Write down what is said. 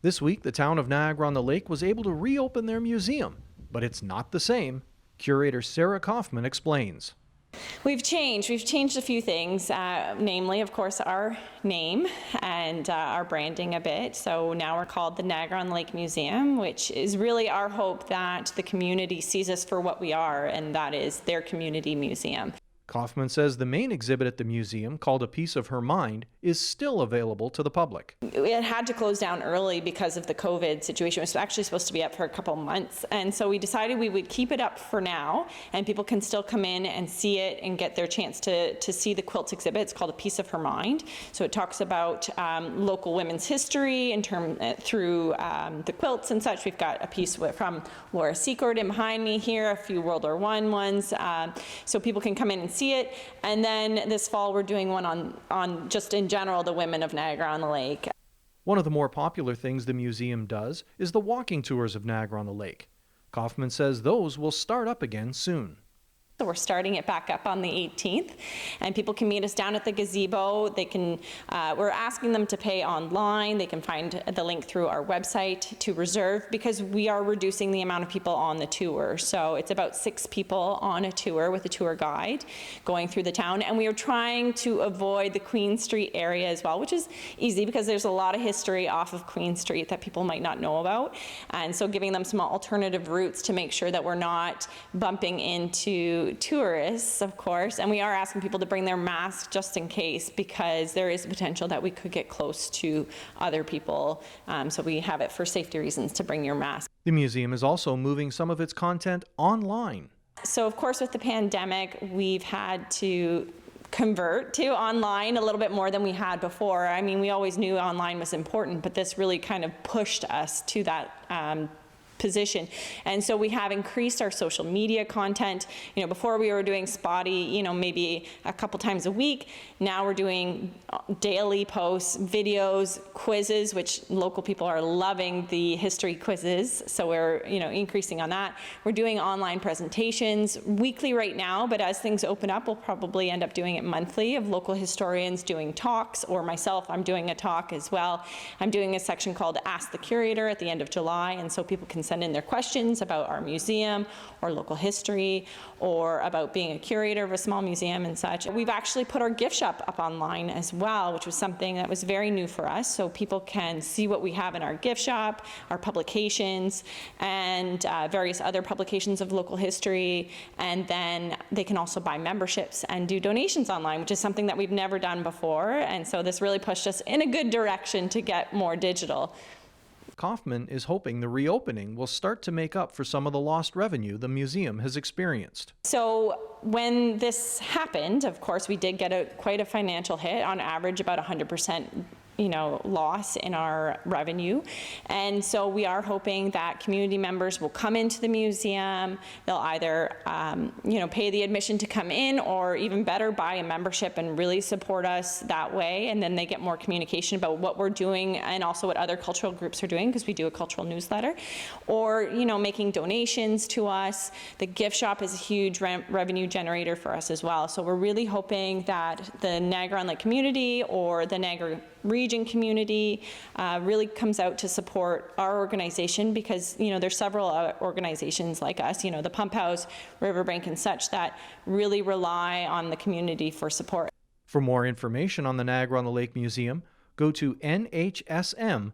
This week, the town of Niagara-on-the-Lake was able to reopen their museum, but it's not the same. Curator Sarah Kaufman explains. We've changed a few things, namely, of course, our name and our branding a bit. So now we're called the Niagara-on-the-Lake Museum, which is really our hope that the community sees us for what we are, and that is their community museum. Kaufman says the main exhibit at the museum, called A Piece of Her Mind, is still available to the public. It had to close down early because of the COVID situation. It was actually supposed to be up for a couple months. And so we decided we would keep it up for now, and people can still come in and see it and get their chance to see the quilt exhibit. It's called A Piece of Her Mind. So it talks about local women's history in through the quilts and such. We've got a piece from Laura Secord in behind me here, a few World War I ones. So people can come in and see it. And then this fall we're doing one on just in general the women of Niagara-on-the-Lake. One of the more popular things the museum does is the walking tours of Niagara-on-the-Lake. Kaufman says those will start up again soon. So we're starting it back up on the 18th, and people can meet us down at the gazebo. They can, we're asking them to pay online. They can find the link through our website to reserve, because we are reducing the amount of people on the tour. So it's about 6 people on a tour with a tour guide going through the town, and we are trying to avoid the Queen Street area as well, which is easy because there's a lot of history off of Queen Street that people might not know about, and so giving them some alternative routes to make sure that we're not bumping into tourists, of course, and we are asking people to bring their masks just in case, because there is potential that we could get close to other people, so we have it for safety reasons to bring your mask. The museum is also moving some of its content online. So of course with the pandemic we've had to convert to online a little bit more than we had before. I mean, we always knew online was important, but this really kind of pushed us to that position. And so we have increased our social media content. You know, before we were doing spotty, you know, maybe a couple times a week. Now we're doing daily posts, videos, quizzes, which local people are loving the history quizzes. So we're, you know, increasing on that. We're doing online presentations weekly right now, but as things open up, we'll probably end up doing it monthly, of local historians doing talks, or myself, I'm doing a talk as well. I'm doing a section called Ask the Curator at the end of July, and so people can send in their questions about our museum or local history or about being a curator of a small museum and such. We've actually put our gift shop up online as well, which was something that was very new for us, so people can see what we have in our gift shop, our publications, and various other publications of local history, and then they can also buy memberships and do donations online, which is something that we've never done before, and so this really pushed us in a good direction to get more digital. Kaufman is hoping the reopening will start to make up for some of the lost revenue the museum has experienced. So when this happened, of course, we did get quite a financial hit, on average about 100%, you know, loss in our revenue. And so we are hoping that community members will come into the museum. They'll either, you know, pay the admission to come in, or even better, buy a membership and really support us that way. And then they get more communication about what we're doing and also what other cultural groups are doing, because we do a cultural newsletter. Or, you know, making donations to us. The gift shop is a huge revenue generator for us as well. So we're really hoping that the Niagara-on-Lake community or the Niagara region community really comes out to support our organization, because, you know, there's several organizations like us, you know, the Pump House, Riverbank and such, that really rely on the community for support. For more information on the Niagara-on-the-Lake Museum, go to nhsm.ca.